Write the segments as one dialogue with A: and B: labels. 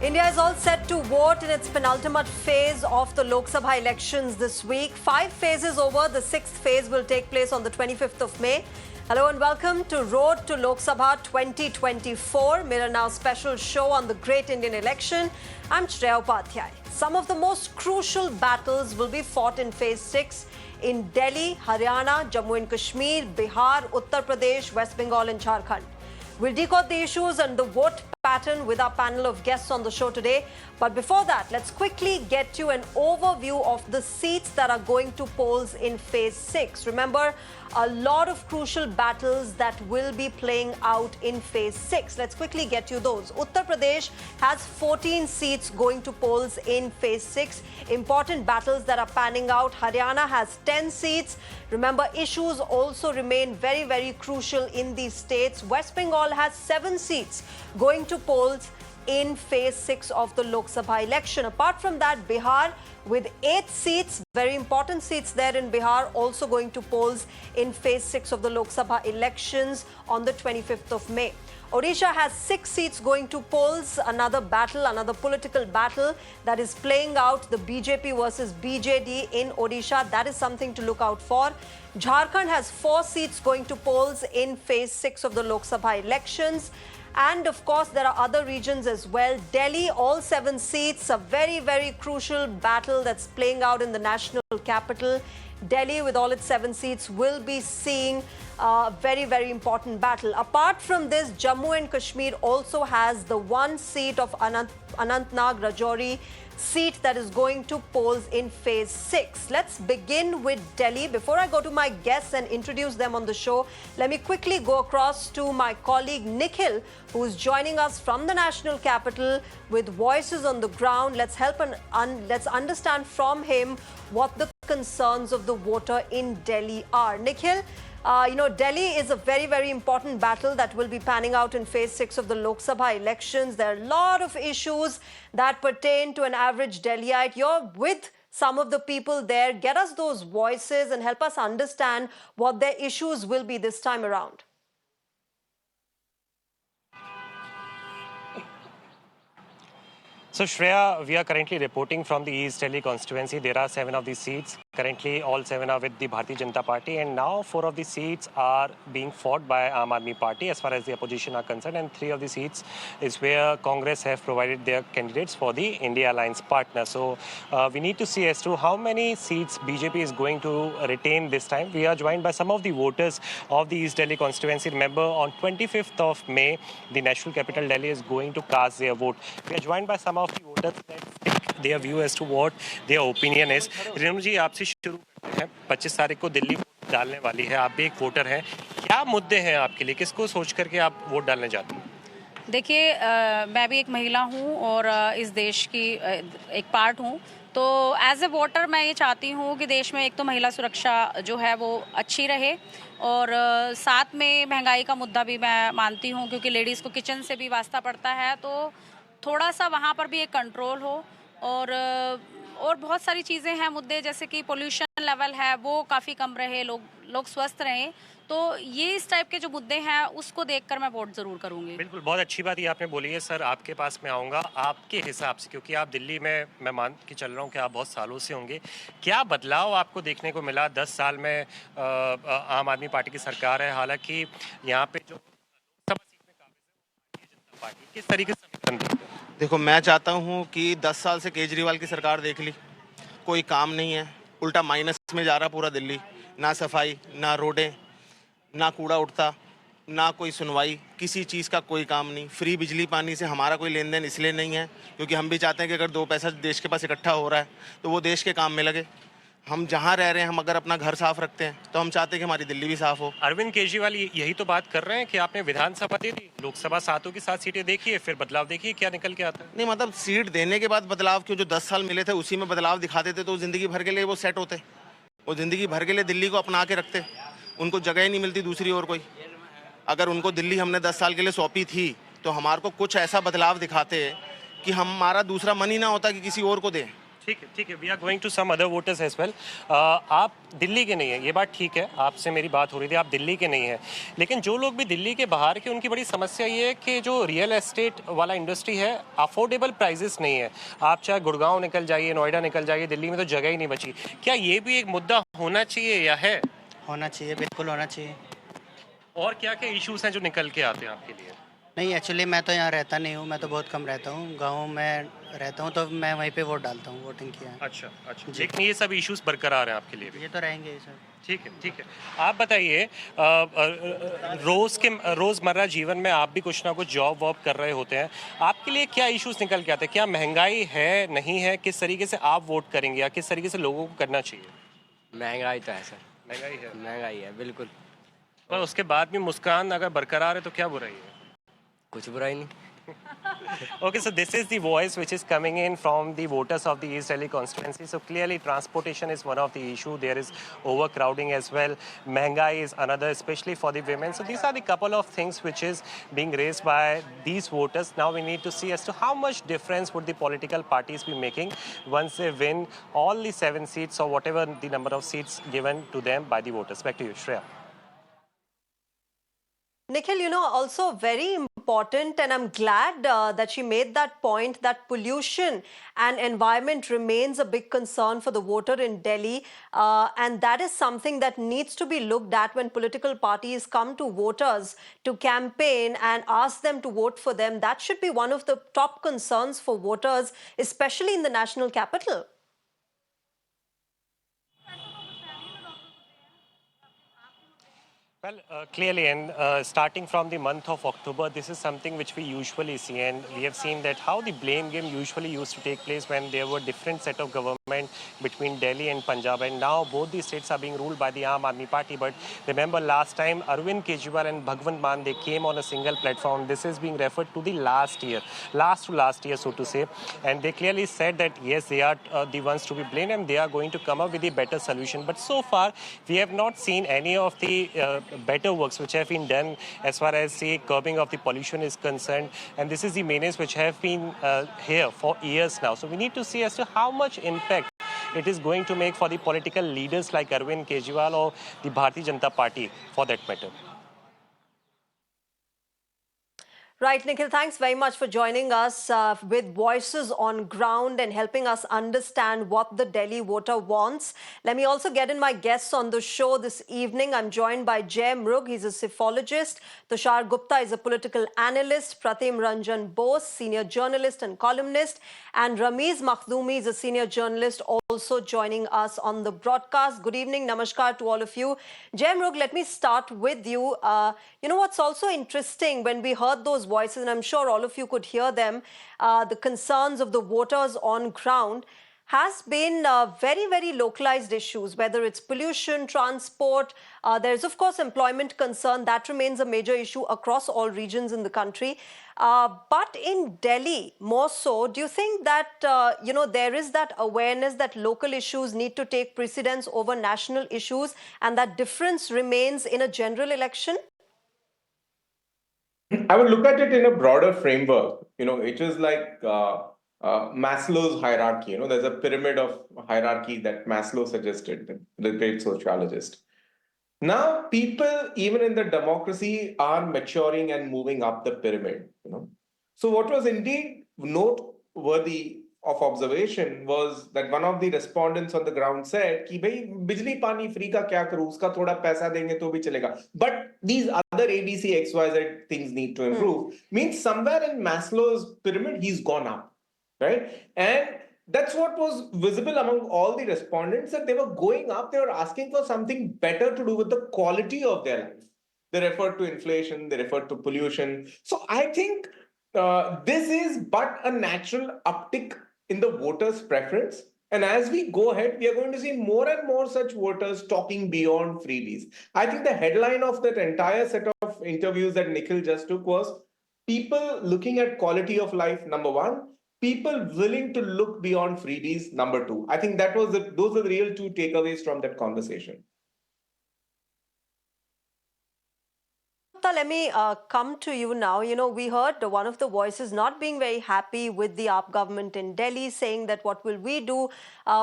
A: India is all set to vote in its penultimate phase of the Lok Sabha elections this week. 5 phases over. The 6th phase will take place on the 25th of May. Hello and welcome to Road to Lok Sabha 2024, Mirror Now special show on the great Indian election. I'm Shreya Upadhyaya. Some of the most crucial battles will be fought in phase 6 in Delhi, Haryana, Jammu and Kashmir, Bihar, Uttar Pradesh, West Bengal and Jharkhand. We'll decode the issues and the vote pattern with our panel of guests on the show today. But before that, let's quickly get you an overview of the seats that are going to polls in phase 6. Remember, a lot of crucial battles that will be playing out in phase 6. Let's quickly get you those. Uttar Pradesh has 14 seats going to polls in phase 6. Important battles that are panning out. Haryana has 10 seats. Remember, issues also remain very, very crucial in these states. West Bengal has 7 seats going to polls in phase 6 of the Lok Sabha election. Apart from that, Bihar with 8 seats, very important seats there in Bihar, also going to polls in phase 6 of the Lok Sabha elections on the 25th of May. Odisha has 6 seats going to polls, another battle, another political battle that is playing out, the BJP versus BJD in Odisha. That is something to look out for. Jharkhand has 4 seats going to polls in phase 6 of the Lok Sabha elections. And of course, there are other regions as well. Delhi, all 7 seats, a very, very crucial battle that's playing out in the national capital. Delhi, with all its 7 seats, will be seeing a very, very important battle. Apart from this, Jammu and Kashmir also has the 1 seat of Anantnag Rajouri seat that is going to polls in phase 6. Let's begin with Delhi. Before I go to my guests and introduce them on the show, let me quickly go across to my colleague Nikhil, who is joining us from the national capital with voices on the ground. Let's let's understand from him what the concerns of the voter in Delhi are. Nikhil, Delhi is a very, very important battle that will be panning out in phase 6 of the Lok Sabha elections. There are a lot of issues that pertain to an average Delhiite. You're with some of the people there. Get us those voices and help us understand what their issues will be this time around.
B: So Shreya, we are currently reporting from the East Delhi constituency. There are 7 of these seats. Currently, all 7 are with the Bharatiya Janata Party, and now 4 of the seats are being fought by Aam Aadmi Party as far as the opposition are concerned, and 3 of the seats is where Congress have provided their candidates for the India Alliance partner. So we need to see as to how many seats BJP is going to retain this time. We are joined by some of the voters of the East Delhi constituency. Remember, on 25th of May, the national capital Delhi is going to cast their vote. We are joined by some of the voters that take their view as to what their opinion is. Renu जी, आपसे शुरू करते हैं। 25 तारीख को Delhi vote डालने वाली है, आप भी एक वोटर हैं। क्या मुद्दे हैं आपके लिए, किसको सोच करके आप वोट डालने जाते हैं?
C: देखिए, मैं भी एक महिला हूँ और इस देश की एक पार्ट हूँ। तो एज ए वोटर मैं ये चाहती हूँ कि देश में एक तो महिला सुरक्षा जो है वो अच्छी रहे, और साथ में महंगाई का मुद्दा भी मैं मानती हूँ, क्योंकि लेडीज़ को किचन से भी वास्ता पड़ता है, तो थोड़ा सा वहाँ पर भी एक कंट्रोल हो। और बहुत सारी चीज़ें हैं, मुद्दे जैसे कि पोल्यूशन लेवल है वो काफ़ी कम रहे, लोग स्वस्थ रहें। तो ये इस टाइप के जो मुद्दे हैं उसको देखकर मैं वोट ज़रूर करूँगी।
B: बिल्कुल, बहुत अच्छी बात ये आपने बोली है। सर, आपके पास मैं आऊँगा। आपके हिसाब से, क्योंकि आप दिल्ली में, मैं मान के चल रहा हूँ कि आप बहुत सालों से होंगे, क्या बदलाव आपको देखने को मिला? 10 साल में आम आदमी पार्टी की सरकार है, हालांकि यहाँ पे जो लोकसभा सीट में काबिज है भारतीय जनता पार्टी, किस तरीके से समीकरण देखते हैं?
D: देखो, मैं चाहता हूँ कि 10 साल से केजरीवाल की सरकार देख ली, कोई काम नहीं है, उल्टा माइनस में जा रहा पूरा दिल्ली। ना सफाई, ना रोडें, ना कूड़ा उठता, ना कोई सुनवाई, किसी चीज़ का कोई काम नहीं। फ्री बिजली पानी से हमारा कोई लेन देन इसलिए नहीं है क्योंकि हम भी चाहते हैं कि अगर 2 पैसा देश के पास इकट्ठा हो रहा है तो वो देश के काम में लगे। हम जहाँ रह रहे हैं, हम अगर अपना घर साफ रखते हैं तो हम चाहते हैं कि हमारी दिल्ली भी साफ हो।
B: अरविंद केजरीवाल यही तो बात कर रहे हैं कि आपने विधानसभा दे दी, लोकसभा 7 की 7 सीटें देखिए, फिर बदलाव देखिए क्या निकल के आता है।
D: नहीं, मतलब सीट देने के बाद बदलाव क्यों? जो 10 साल मिले थे उसी में बदलाव दिखाते थे तो ज़िंदगी भर के लिए वो सेट होते, वो ज़िंदगी भर के लिए दिल्ली को अपना के रखते। उनको जगह ही नहीं मिलती दूसरी और कोई। अगर उनको दिल्ली हमने 10 साल के लिए सौंपी थी तो हमारे को कुछ ऐसा बदलाव दिखाते कि हमारा दूसरा मन ही ना होता कि किसी और को दें।
B: ठीक है, we are going to some other voters as well. आप दिल्ली के नहीं हैं, ये बात ठीक है, आपसे मेरी बात हो रही थी, आप दिल्ली के नहीं हैं, लेकिन जो लोग भी दिल्ली के बाहर के, उनकी बड़ी समस्या ये है कि जो रियल एस्टेट वाला इंडस्ट्री है, अफोर्डेबल प्राइजेस नहीं है। आप चाहे गुड़गांव निकल जाइए, नोएडा निकल जाइए, दिल्ली में तो जगह ही नहीं बची। क्या ये भी एक मुद्दा होना चाहिए या है?
E: होना चाहिए, बिल्कुल होना चाहिए।
B: और क्या क्या इश्यूज हैं जो निकल के आते हैं आपके लिए?
E: नहीं, एक्चुअली मैं तो यहाँ रहता नहीं हूँ, मैं तो बहुत कम रहता हूँ, गाँव में रहता हूँ, तो मैं वहीं पे वोट डालता हूँ, वोटिंग किया है।
B: अच्छा, लेकिन ये सब इश्यूज बरकरार हैं आपके लिए भी?
E: ये तो रहेंगे ही सर।
B: ठीक है। आप बताइए, रोजमर्रा जीवन में आप भी कुछ ना कुछ जॉब वॉब कर रहे होते हैं, आपके लिए क्या इश्यूज निकल के आते हैं? क्या महंगाई है, नहीं है? किस तरीके से आप वोट करेंगे या किस तरीके से लोगों को करना चाहिए?
F: महंगाई तो है सर। महंगाई है बिल्कुल।
B: पर उसके बाद भी मुस्कान अगर बरकरार है तो क्या बुराई है?
F: कुछ बुराई नहीं।
B: Okay, so this is the voice which is coming in from the voters of the East Delhi constituency. So clearly transportation is one of the issue. There is overcrowding as well. Mehengai is another, especially for the women. So these are the couple of things which is being raised by these voters. Now we need to see as to how much difference would the political parties be making once they win all the 7 seats or whatever the number of seats given to them by the voters. Back to you, Shreya.
A: Nikhil, also very important, and I'm glad that she made that point that pollution and environment remains a big concern for the voter in Delhi. And that is something that needs to be looked at when political parties come to voters to campaign and ask them to vote for them. That should be one of the top concerns for voters, especially in the national capital.
B: Well, clearly, and starting from the month of October, this is something which we usually see, and we have seen that how the blame game usually used to take place when there were different set of government between Delhi and Punjab, and now both the states are being ruled by the Aam Aadmi Party. But remember, last time Arvind Kejriwal and Bhagwant Mann, they came on a single platform. This is being referred to the last year, last year, so to say, and they clearly said that yes, they are the ones to be blamed, and they are going to come up with a better solution. But so far, we have not seen any of the better works which have been done as far as say curbing of the pollution is concerned, and this is the menace which have been here for years now. So we need to see as to how much impact it is going to make for the political leaders like Arvind Kejriwal or the Bharatiya Janata Party for that matter.
A: Right, Nikhil, thanks very much for joining us with voices on ground and helping us understand what the Delhi voter wants. Let me also get in my guests on the show this evening. I'm joined by Jay Mrug, he's a psephologist. Tushar Gupta is a political analyst. Pratim Ranjan Bose, senior journalist and columnist. And Ramiz Makhdumi is a senior journalist, also joining us on the broadcast. Good evening, namaskar to all of you. Jay Mrug, let me start with you. What's also interesting, when we heard those voices, and I'm sure all of you could hear them, the concerns of the voters on ground has been very, very localized issues, whether it's pollution, transport. There's, of course, employment concern. That remains a major issue across all regions in the country. But in Delhi, more so, do you think that, there is that awareness that local issues need to take precedence over national issues, and that difference remains in a general election?
G: I would look at it in a broader framework. It is like Maslow's hierarchy. There's a pyramid of hierarchy that Maslow suggested, the great sociologist. Now, people, even in the democracy, are maturing and moving up the pyramid. So, what was indeed noteworthy of observation was that one of the respondents on the ground said कि भाई बिजली पानी free का क्या करूं, उसका थोड़ा पैसा देंगे तो भी चलेगा. But these other ABC XYZ things need to improve. Means somewhere in Maslow's pyramid he's gone up, right? And that's what was visible among all the respondents, that they were going up, they were asking for something better to do with the quality of their life. They referred to inflation, they referred to pollution. So I think this is but a natural uptick in the voters' preference. And as we go ahead, we are going to see more and more such voters talking beyond freebies. I think the headline of that entire set of interviews that Nikhil just took was people looking at quality of life, number one, people willing to look beyond freebies, number two. I think those are the real two takeaways from that conversation.
A: Gupta, let me come to you now. We heard one of the voices not being very happy with the AAP government in Delhi, saying that what will we do?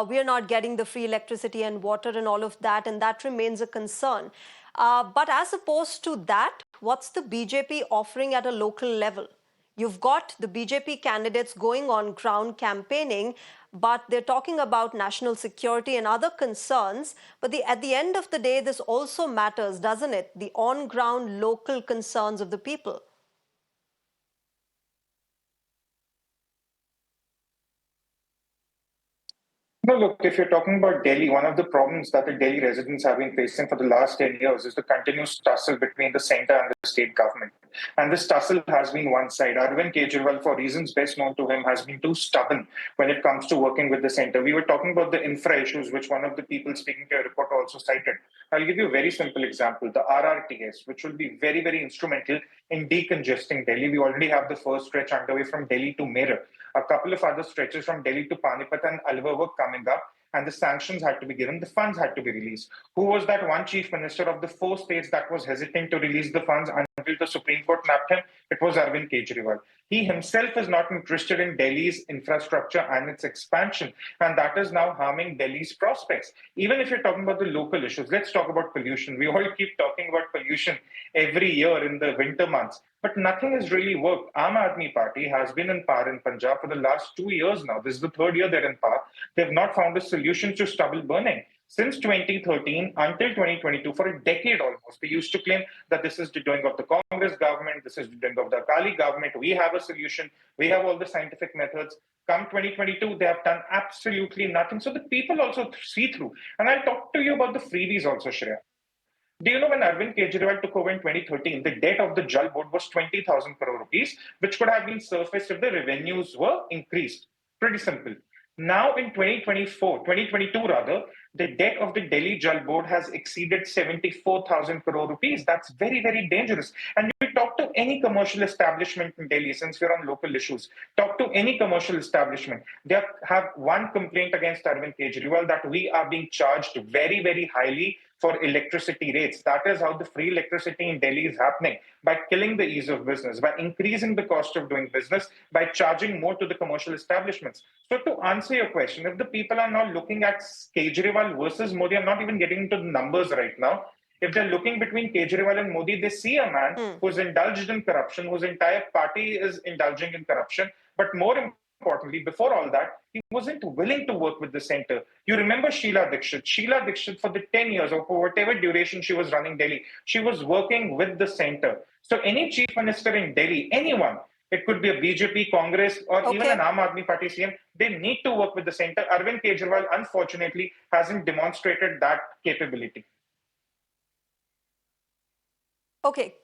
A: We are not getting the free electricity and water and all of that, and that remains a concern. But as opposed to that, what's the BJP offering at a local level? You've got the BJP candidates going on ground campaigning, but they're talking about national security and other concerns. But at the end of the day, this also matters, doesn't it? The on-ground local concerns of the people.
H: No, look, if you're talking about Delhi, one of the problems that the Delhi residents have been facing for the last 10 years is the continuous tussle between the center and the state government. And this tussle has been one side. Arvind Kejriwal, for reasons best known to him, has been too stubborn when it comes to working with the center. We were talking about the infra issues, which one of the people speaking to your report also cited. I'll give you a very simple example, the RRTS, which will be very, very instrumental in decongesting Delhi. We already have the first stretch underway from Delhi to Meerut. A couple of other stretches from Delhi to Panipat and Alwar were coming up, and the sanctions had to be given, the funds had to be released. Who was that one chief minister of the 4 states that was hesitant to release the funds until the Supreme Court nabbed him? It was Arvind Kejriwal. He himself is not interested in Delhi's infrastructure and its expansion, and that is now harming Delhi's prospects. Even if you're talking about the local issues, let's talk about pollution. We all keep talking about pollution every year in the winter months, but nothing has really worked. Aam Aadmi Party has been in power in Punjab for the last 2 years now. This is the 3rd year they're in power. They've not found a solution to stubble burning. Since 2013 until 2022, for a decade almost, they used to claim that this is the doing of the Congress government, this is the doing of the Akali government, we have a solution, we have all the scientific methods. Come 2022, they have done absolutely nothing. So the people also see through. And I'll talk to you about the freebies also, Shreya. Do you know when Arvind Kejriwal took over in 2013, the debt of the Jal board was 20,000 crore rupees, which could have been surfaced if the revenues were increased? Pretty simple. Now in 2022 rather, the debt of the Delhi Jal board has exceeded 74,000 crore rupees. That's very, very dangerous. And you talk to any commercial establishment in Delhi, since we're on local issues, talk to any commercial establishment. They have one complaint against Arvind Kejriwal, that we are being charged very, very highly for electricity rates. That is how the free electricity in Delhi is happening, by killing the ease of business, by increasing the cost of doing business, by charging more to the commercial establishments. So to answer your question, if the people are now looking at Kejriwal versus Modi, I'm not even getting into the numbers right now. If they're looking between Kejriwal and Modi, they see a man who's indulged in corruption, whose entire party is indulging in corruption, but more importantly, before all that, he wasn't willing to work with the center. You remember Sheila Dikshit. Sheila Dikshit, for the 10 years or for whatever duration she was running Delhi, she was working with the center. So any chief minister in Delhi, anyone, it could be a BJP, Congress, or even an Aam Aadmi Party CM, they need to work with the center. Arvind Kejriwal, unfortunately, hasn't demonstrated that capability.
A: Okay.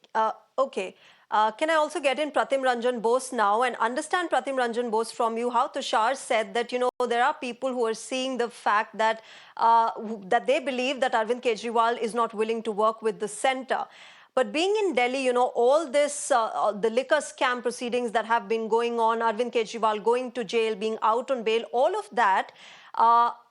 A: Can I also get in Pratim Ranjan Bose now and understand, Pratim Ranjan Bose, from you how Tushar said that, there are people who are seeing the fact that that they believe that Arvind Kejriwal is not willing to work with the center. But being in Delhi, all this, the liquor scam proceedings that have been going on, Arvind Kejriwal going to jail, being out on bail, all of that,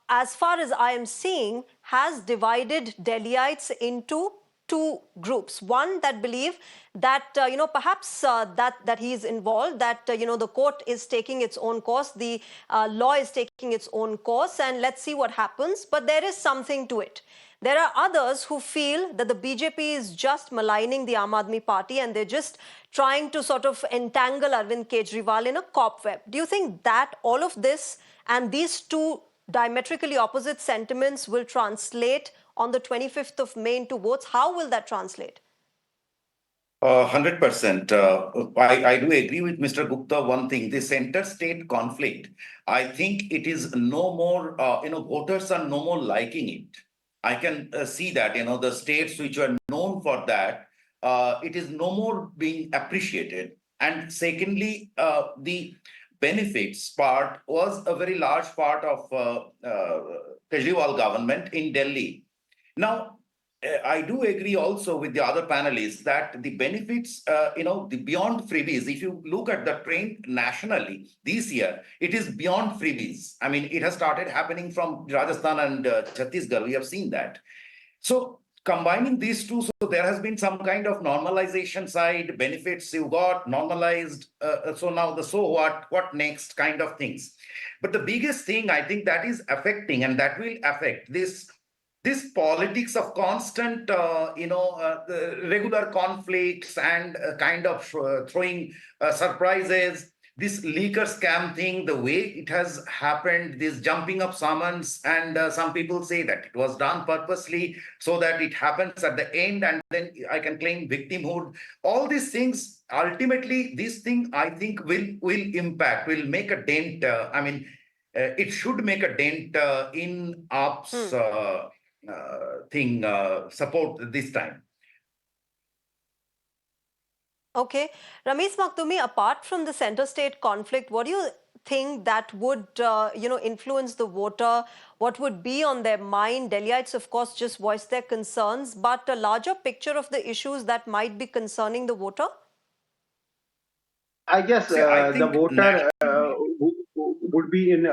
A: as far as I am seeing, has divided Delhiites into 2 groups. One that believe that, perhaps that he is involved, that, the court is taking its own course, the law is taking its own course, and let's see what happens. But there is something to it. There are others who feel that the BJP is just maligning the Aam Aadmi Party and they're just trying to sort of entangle Arvind Kejriwal in a cobweb. Do you think that all of this and these 2 diametrically opposite sentiments will translate on the 25th of May into votes? How will that translate?
I: 100%. I do agree with Mr. Gupta one thing, the center-state conflict. I think it is no more, voters are no more liking it. I can see that, the states which were known for that, it is no more being appreciated. And secondly, the benefits part was a very large part of Kejriwal government in Delhi. Now, I do agree also with the other panelists that the benefits, the beyond freebies, if you look at the trend nationally this year, it is beyond freebies. I mean, it has started happening from Rajasthan and Chhattisgarh. We have seen that. So combining these two, so there has been some kind of normalization side, benefits you got normalized. So now so what next kind of things. But the biggest thing I think that is affecting and that will affect this politics of constant, the regular conflicts and kind of throwing surprises. This leaker scam thing, the way it has happened, this jumping of summons, and some people say that it was done purposely so that it happens at the end, and then I can claim victimhood. All these things, ultimately, this thing I think will make a dent. It should make a dent in AAP's support this time.
A: Okay. Ramesh Makhtumi, apart from the center-state conflict, what do you think that would, influence the voter? What would be on their mind? Delhiites, of course, just voiced their concerns, but a larger picture of the issues that might be concerning the voter?
J: I guess
I: See, I
J: the
I: think
J: voter would be in,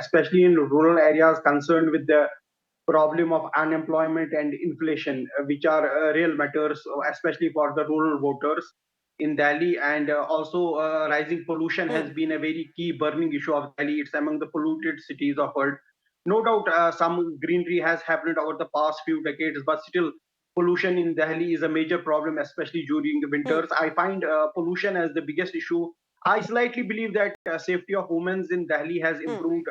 J: especially in rural areas, concerned with the problem of unemployment and inflation, which are real matters, especially for the rural voters in Delhi. And also, rising pollution has been a very key burning issue of Delhi. It's among the polluted cities of world. No doubt, some greenery has happened over the past few decades, but still, pollution in Delhi is a major problem, especially during the winters. I find pollution as the biggest issue. I slightly believe that safety of women in Delhi has improved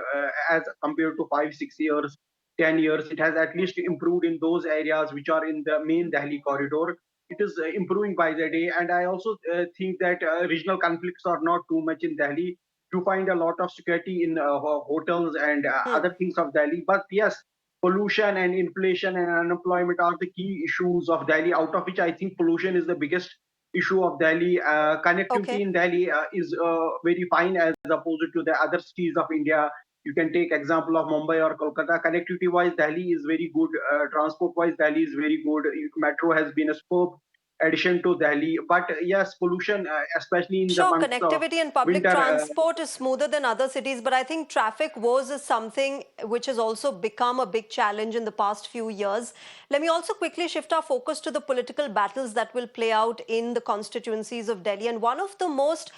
J: as compared to 5, 6 years, 10 years. It has at least improved in those areas which are in the main Delhi corridor. It is improving by the day. And I also think that regional conflicts are not too much in Delhi. You find a lot of security in hotels and other things of Delhi. But yes, pollution and inflation and unemployment are the key issues of Delhi, out of which I think pollution is the biggest issue of Delhi. Connectivity
A: Okay.
J: in Delhi is very fine as opposed to the other cities of India. You can take example of Mumbai or Kolkata. Connectivity wise, Delhi is very good. Transport wise, Delhi is very good. Metro has been a superb addition to Delhi. But yes, pollution, especially in the
A: Sure,
J: months of
A: connectivity and public
J: winter.
A: transport is smoother than other cities, but I think traffic woes is something which has also become a big challenge in the past few years. Let me also quickly shift our focus to the political battles that will play out in the constituencies of Delhi. And one of the most,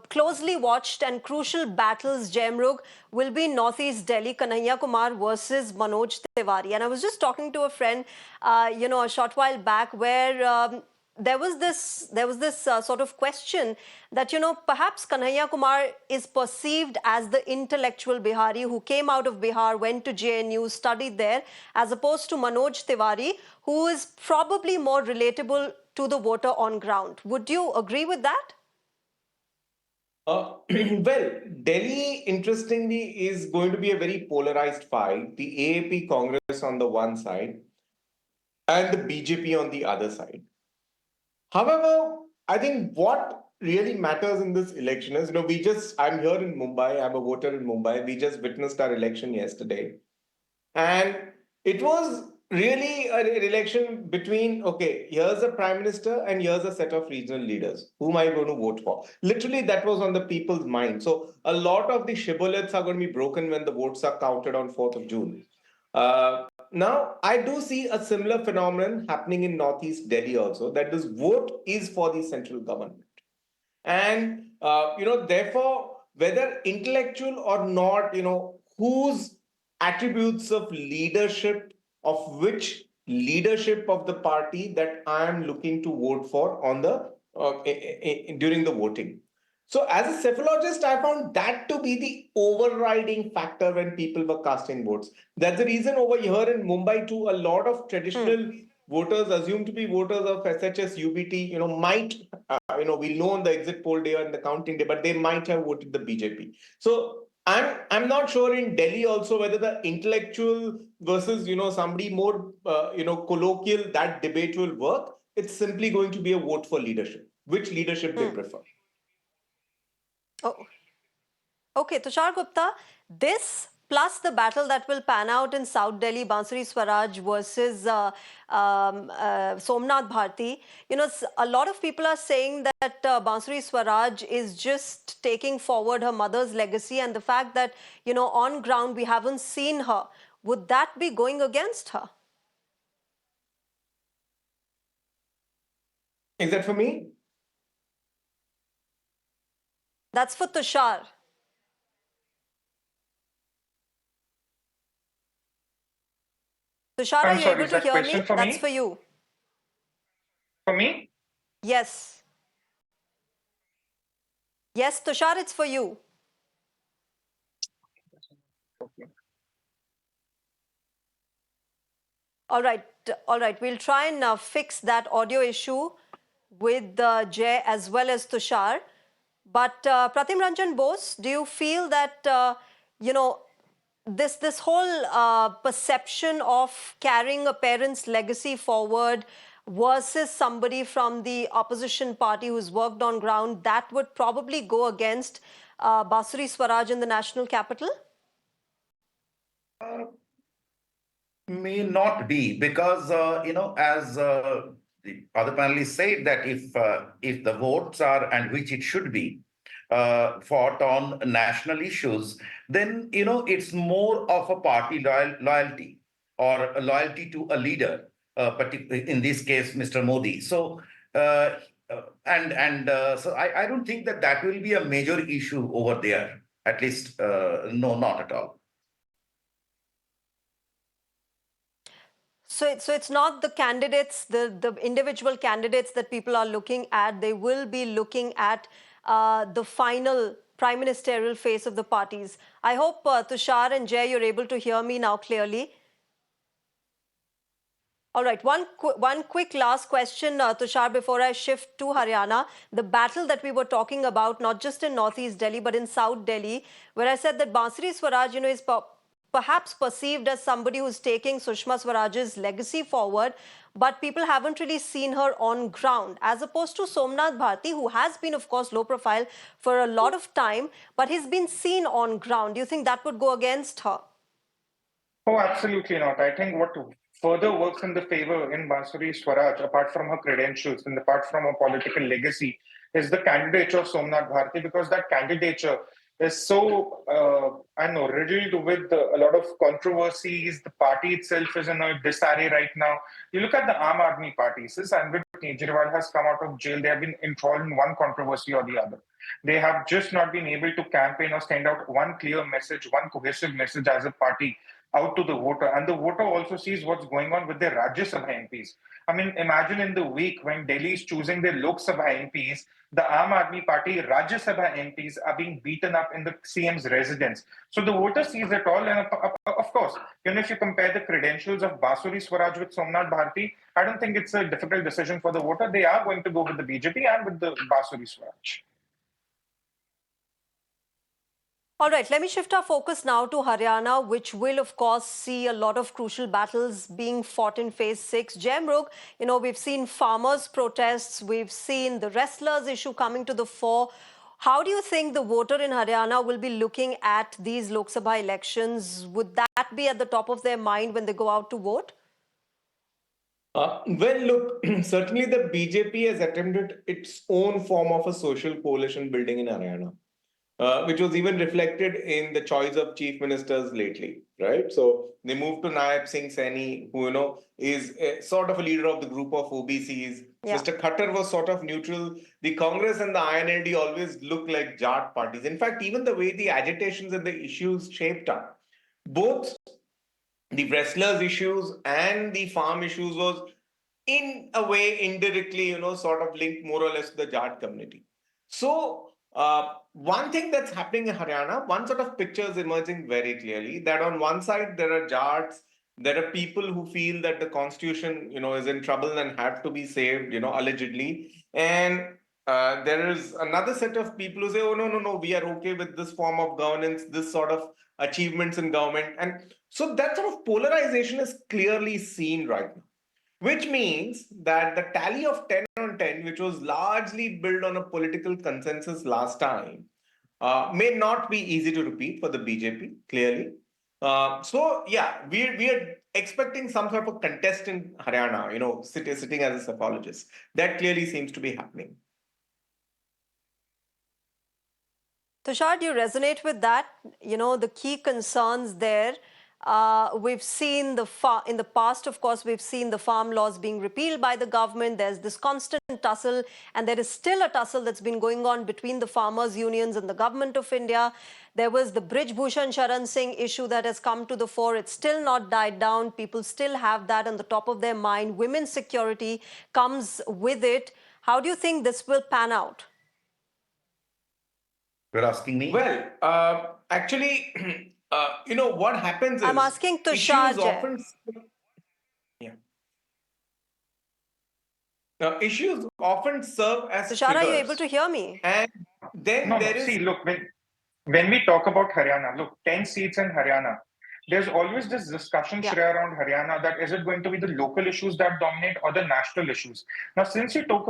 A: closely watched and crucial battles, Jemrug, will be Northeast Delhi, Kanhaiya Kumar versus Manoj Tiwari. And I was just talking to a friend, a short while back where there was this sort of question that, perhaps Kanhaiya Kumar is perceived as the intellectual Bihari who came out of Bihar, went to JNU, studied there, as opposed to Manoj Tiwari, who is probably more relatable to the voter on ground. Would you agree with that?
G: Well, Delhi, interestingly, is going to be a very polarized fight. The AAP Congress on the one side and the BJP on the other side. However, I think what really matters in this election is, I'm here in Mumbai, I'm a voter in Mumbai. We just witnessed our election yesterday. And it was really an election between, okay, here's a prime minister and here's a set of regional leaders. Who am I going to vote for? Literally, that was on the people's mind. So a lot of the shibboleths are going to be broken when the votes are counted on 4th of June. Now, I do see a similar phenomenon happening in Northeast Delhi also, that this vote is for the central government. And, therefore, whether intellectual or not, whose attributes of leadership, of which leadership of the party that I am looking to vote for on the during the voting. So, as a cephalologist, I found that to be the overriding factor when people were casting votes. That's the reason over here in Mumbai, too, a lot of traditional voters, assumed to be voters of SHS, UBT, might, we'll know on the exit poll day and the counting day, but they might have voted the BJP. So, I'm not sure in Delhi also whether the intellectual versus somebody more colloquial, that debate will work. It's simply going to be a vote for leadership, which leadership they prefer.
A: Oh, okay, Tushar Gupta, this plus the battle that will pan out in South Delhi, Bansuri Swaraj versus Somnath Bharti, a lot of people are saying that Bansuri Swaraj is just taking forward her mother's legacy, and the fact that, on ground we haven't seen her. Would that be going against her?
G: Is that for me?
A: That's for Tushar. Tushar, are
H: I'm
A: you
H: sorry,
A: able
H: is
A: to
H: that
A: hear me?
H: question for
A: That's for
H: me?
A: you.
H: For me?
A: Yes. Yes, Tushar, it's for you.
H: Okay.
A: All right, all right. We'll try and fix that audio issue with Jay as well as Tushar. But Pratim Ranjan Bose, do you feel that you know this whole perception of carrying a parent's legacy forward versus somebody from the opposition party who's worked on ground, that would probably go against Bansuri Swaraj in the national capital?
I: May not be, because as the other panelists said, that if the votes are, and which it should be, fought on national issues, then it's more of a party loyalty, or a loyalty to a leader, particularly in this case Mr. Modi. So so I don't think that will be a major issue over there, at least no, not at all.
A: So it's not the candidates, the individual candidates that people are looking at. They will be looking at the final prime ministerial face of the parties. I hope Tushar and Jay, you're able to hear me now clearly. All right, one quick last question, Tushar, before I shift to Haryana. The battle that we were talking about, not just in Northeast Delhi, but in South Delhi, where I said that Bansuri Swaraj, is perhaps perceived as somebody who's taking Sushma Swaraj's legacy forward, but people haven't really seen her on ground, as opposed to Somnath Bharti, who has been, of course, low profile for a lot of time, but he's been seen on ground. Do you think that would go against her?
H: Oh, absolutely not. I think what further works in the favor in Bansuri Swaraj, apart from her credentials and apart from her political legacy, is the candidature of Somnath Bharti, because that candidature is so, I know, riddled with a lot of controversies. The party itself is in a disarray right now. You look at the Aam Aadmi Party, since Arvind Kejriwal has come out of jail, they have been enthralled in one controversy or the other. They have just not been able to campaign or send out one clear message, one cohesive message as a party out to the voter. And the voter also sees what's going on with their Rajya Sabha MPs. I mean, imagine in the week when Delhi is choosing their Lok Sabha MPs, the Aam Aadmi Party Rajya Sabha MPs are being beaten up in the CM's residence. So the voter sees it all. And of course, if you compare the credentials of Bansuri Swaraj with Somnath Bharti, I don't think it's a difficult decision for the voter. They are going to go with the BJP and with the Bansuri Swaraj.
A: All right, let me shift our focus now to Haryana, which will, of course, see a lot of crucial battles being fought in phase 6. Jemrug, we've seen farmers' protests, we've seen the wrestlers' issue coming to the fore. How do you think the voter in Haryana will be looking at these Lok Sabha elections? Would that be at the top of their mind when they go out to vote?
G: Well, look, certainly the BJP has attempted its own form of a social coalition building in Haryana. Which was even reflected in the choice of chief ministers lately, right? So they moved to Naib Singh Saini, who is sort of a leader of the group of OBCs.
A: Yeah.
G: Mr. Khattar was sort of neutral. The Congress and the INLD always look like Jat parties. In fact, even the way the agitations and the issues shaped up, both the wrestlers' issues and the farm issues was in a way indirectly, sort of linked more or less to the Jat community. So one thing that's happening in Haryana, one sort of picture is emerging very clearly, that on one side there are Jats, there are people who feel that the constitution, is in trouble and have to be saved, allegedly, and there is another set of people who say, oh no, we are okay with this form of governance, this sort of achievements in government, and so that sort of polarization is clearly seen right now. Which means that the tally of 10 on 10, which was largely built on a political consensus last time, may not be easy to repeat for the BJP, clearly. We are expecting some sort of contest in Haryana, sitting as a psychologist. That clearly seems to be happening.
A: Tushar, do you resonate with that? The key concerns there We've seen in the past, of course, we've seen the farm laws being repealed by the government. There's this constant tussle, and there is still a tussle that's been going on between the farmers' unions and the government of India. There was the Brij Bhushan Sharan Singh issue that has come to the fore. It's still not died down. People still have that on the top of their mind. Women's security comes with it. How do you think this will pan out?
I: You're asking me?
G: Well, actually, what happens is
A: I'm asking Tushar
G: issues
A: Jay.
G: often, yeah. Issues often serve as
A: Tushar, are you
G: triggers.
A: able to hear me?
G: And then
H: No,
G: there is
H: see, look, when we talk about Haryana, look, 10 seats in Haryana, there's always this discussion,
A: Yeah.
H: Shreya, around Haryana that is it going to be the local issues that dominate or the national issues? Now, since you spoke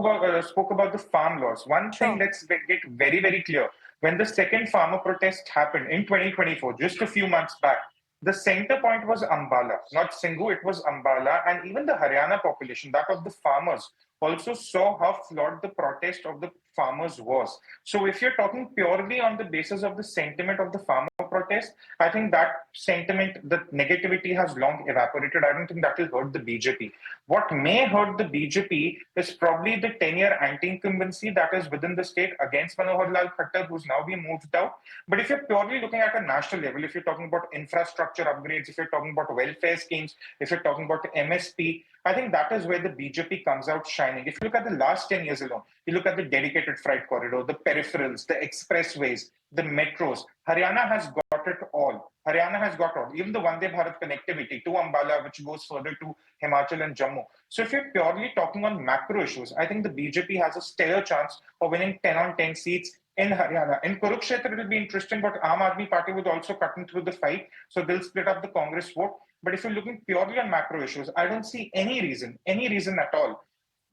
H: about the farm laws, one thing let's get very, very clear. When the second farmer protest happened in 2024, just a few months back, the center point was Ambala, not Singhu, it was Ambala. And even the Haryana population, that of the farmers, also saw how flawed the protest of the farmers was. So if you're talking purely on the basis of the sentiment of the farmer protest, I think that sentiment, the negativity has long evaporated. I don't think that will hurt the BJP. What may hurt the BJP is probably the 10-year anti-incumbency that is within the state against Manohar Lal Khattar, who's now been moved out. But if you're purely looking at a national level, if you're talking about infrastructure upgrades, if you're talking about welfare schemes, if you're talking about MSP, I think that is where the BJP comes out shining. If you look at the last 10 years alone, you look at the dedicated freight corridor, the peripherals, the expressways, the metros, Haryana has got it all. Haryana has got all. Even the Vande Bharat connectivity to Ambala, which goes further to Himachal and Jammu. So if you're purely talking on macro issues, I think the BJP has a stellar chance of winning 10 on 10 seats in Haryana. In Kurukshetra, it will be interesting, but Aam Aadmi Party would also cut in through the fight. So they'll split up the Congress vote. But if you're looking purely on macro issues, I don't see any reason at all,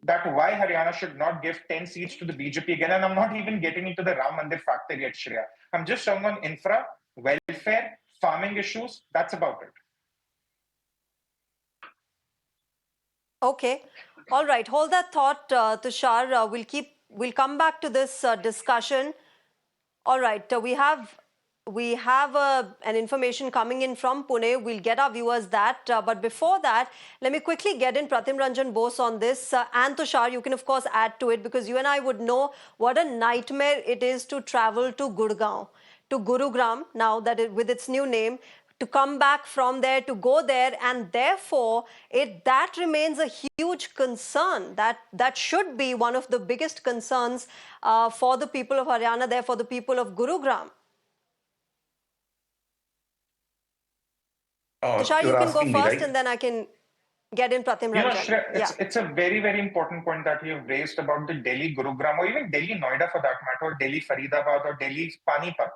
H: that why Haryana should not give 10 seats to the BJP again. And I'm not even getting into the Ram Mandir factor yet, Shreya. I'm just showing on infra, welfare, farming issues. That's about it.
A: Okay. All right. Hold that thought, Tushar. We'll come back to this discussion. All right. We have an information coming in from Pune. We'll get our viewers that. But before that, let me quickly get in Pratim Ranjan Bose on this. And Tushar, you can, of course, add to it because you and I would know what a nightmare it is to travel to Gurgaon, to Gurugram, now that with its new name, to come back from there, to go there. And therefore, that remains a huge concern. That should be one of the biggest concerns for the people of Haryana, therefore the people of Gurugram. Tushar, you can go first, right? And then I can get in Pratim Ranjan.
H: Shreya, it's a very, very important point that you've raised about the Delhi Gurugram, or even Delhi Noida for that matter, or Delhi Faridabad, or Delhi Panipat.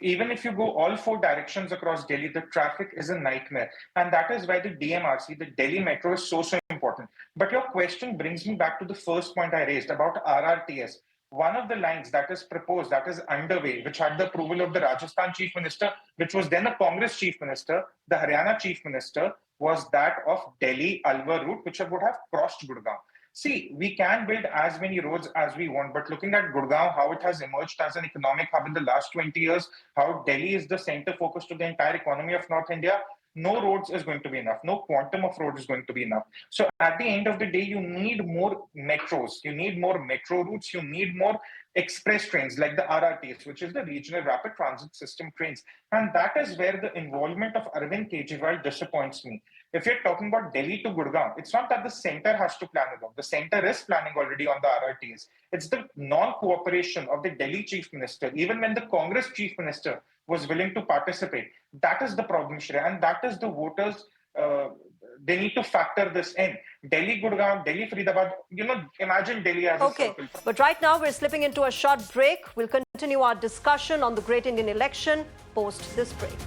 H: Even if you go all four directions across Delhi, the traffic is a nightmare. And that is why the DMRC, the Delhi Metro, is so important. But your question brings me back to the first point I raised about RRTS. One of the lines that is proposed, that is underway, which had the approval of the Rajasthan Chief Minister, which was then a Congress Chief Minister, the Haryana Chief Minister, was that of Delhi Alwar route, which would have crossed Gurgaon. See, we can build as many roads as we want, but looking at Gurgaon, how it has emerged as an economic hub in the last 20 years, how Delhi is the center focus to the entire economy of North India, no roads is going to be enough. No quantum of road is going to be enough. So at the end of the day, you need more metros. You need more metro routes. You need more express trains like the RRTs, which is the Regional Rapid Transit System trains. And that is where the involvement of Arvind Kejriwal disappoints me. If you're talking about Delhi to Gurgaon, it's not that the center has to plan alone. The center is planning already on the RRTs. It's the non-cooperation of the Delhi Chief Minister, even when the Congress Chief Minister was willing to participate. That is the problem, Shreya, and that is the voters, they need to factor this in. Delhi, Gurgaon, Delhi, Faridabad, imagine Delhi as a circle.
A: Okay, but right now we're slipping into a short break. We'll continue our discussion on the Great Indian Election post this break.